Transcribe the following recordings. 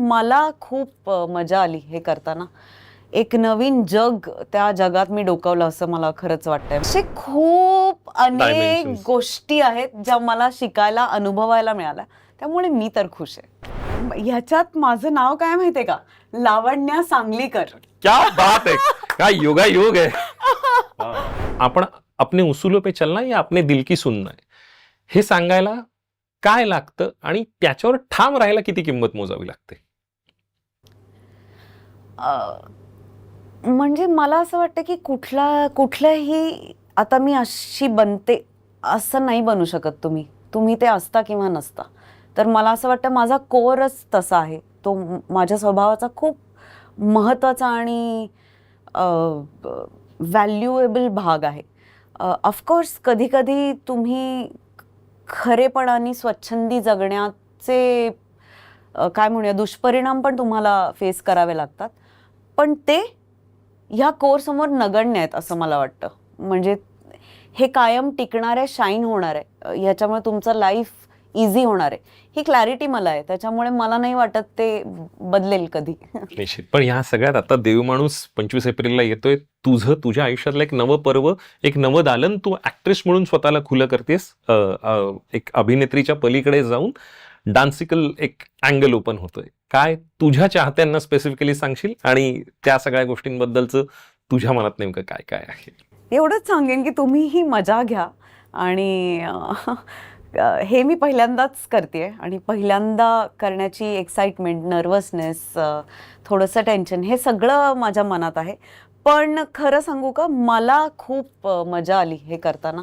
मला खूप मजा आली हे करताना. एक नवीन जग त्या जगात मी डोकावलं असं मला खरंच वाटतंय. असे खूप अनेक गोष्टी आहेत ज्या मला शिकायला अनुभवायला मिळाल्या, त्यामुळे मी तर खुश आहे. ह्याच्यात माझं नाव काय माहितीये का, लावण्या सांगलीकर. क्या बात है, क्या योगा योग है. आपण अपने उसूलों पे चलना या अपने दिल की सुनना हे सांगायला काय लागतं आणि त्याच्यावर ठाम राहायला किती किंमत मोजावी लागते? म्हणजे मला असं वाटतं की कुठल्याही आता मी अशी बनते असं नाही बनू शकत. तुम्ही ते असता किंवा नसता. तर मला असं वाटतं माझा कोरच तसा आहे. तो माझ्या स्वभावाचा खूप महत्त्वाचा आणि व्हॅल्युएबल भाग आहे. ऑफकोर्स कधी कधी तुम्ही खरेपणाने स्वच्छंदी जगण्याचे काय म्हणूया दुष्परिणाम पण तुम्हाला फेस करावे लागतात, पण ते ह्या कोरसमोर नगण्य आहेत असं मला वाटतं. म्हणजे हे कायम टिकणार आहे, शाईन होणार आहे, ह्याच्यामुळे तुमचं लाईफ इझी होणार आहे, ही क्लॅरिटी मला आहे. त्याच्यामुळे मला नाही वाटत ते बदलेल कधी. निश्चित. पण ह्या सगळ्यात आता देवमाणूस 25 एप्रिलला येतोय. तुझ्या आयुष्यातलं एक नवं पर्व, एक नवं दालन तू ऍक्ट्रेस म्हणून स्वतःला खुलं करतेस. एक अभिनेत्रीच्या पलीकडे जाऊन डान्सिकल एक अँगल ओपन होतोय. काय तुझ्या चाहत्यांना स्पेसिफिकली सांगशील आणि त्या सगळ्या गोष्टींबद्दलचं तुझ्या मनात नेमकं काय काय आहे? एवढंच सांगेन की तुम्ही ही मजा घ्या. आणि हे मी पहिल्यांदाच करते आणि पहिल्यांदा करण्याची एक्साइटमेंट, नर्वसनेस, थोडंसं टेन्शन हे सगळं माझ्या मनात आहे. पण खरं सांगू का, मला खूप मजा आली हे करताना.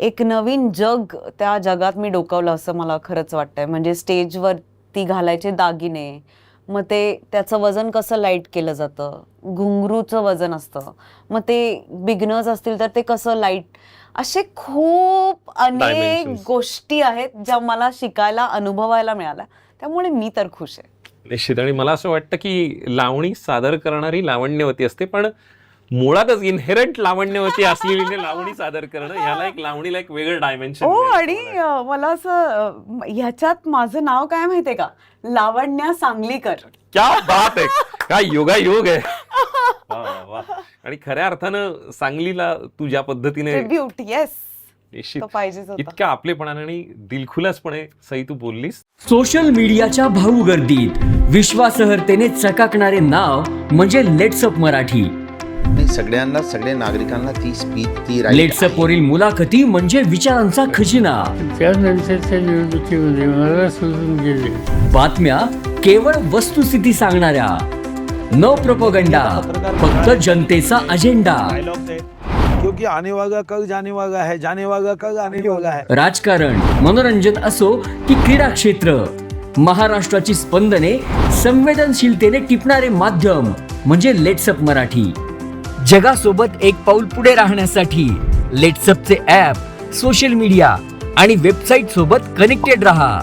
एक नवीन जग त्या जगात मी डोकावलं असं मला खरंच वाटतंय. म्हणजे स्टेजवरती घालायचे दागिने, मग त्याचं वजन कसं लाईट केलं जातं, घुंगरूचं वजन असतं, मग ते बिगनर्स असतील तर ते कसं लाईट, असे खूप अनेक गोष्टी आहेत ज्या मला शिकायला अनुभवायला मिळाल्या, त्यामुळे मी तर खुश आहे. निश्चित. आणि मला असं वाटतं की लावणी सादर करणारी लावण्यवती असते, पण मुळातच इनहेरंट लावण्यवती असलेली लावणी सादर करणं, ह्याला एक लावणीला एक वेगळं डायमेन्शन. हो, आणि मला असं ह्याच्यात माझं नाव काय माहितीये का, लावण्या सांगलीकर. क्या बात है, काय योगा योग है. आणि खऱ्या अर्थानं सांगलीला तू ज्या पद्धतीने ट्रिब्यूट, येस, निश्चित पाहिजेच होता. इतक्या आपलेपणाने आणि दिलखुलासपणे सई तू बोललीस. सोशल मीडियाच्या भाऊ गर्दीत विश्वासार्हतेने चकाकणारे नाव म्हणजे लेट्सअप मराठी. सगळ्यांना, सगळ्या नागरिकांना ती स्पीच, ती लेट्सअप वरील मुलाखती म्हणजे विचारांचा खजिना. त्यानंतरच्या निवडणुकीमध्ये मला सोडून गेले. बातम्या केवळ वस्तुस्थिती सांगणाऱ्या, न प्रोपगंडा, फक्त जनतेचा अजेंडा. क्योंकि आने वाला कल जाने वाला है, जाने वाला कल आने वाला है. राजकारण, मनोरंजन असो की क्रीडा क्षेत्र, महाराष्ट्राची स्पंदने संवेदनशीलतेने टिपणारे माध्यम म्हणजे लेट्सअप मराठी. जगासोबत एक पाऊल पुढे राहण्यासाठी लेट्सअपचे ॲप, सोशल मीडिया आणि वेबसाईट सोबत कनेक्टेड रहा.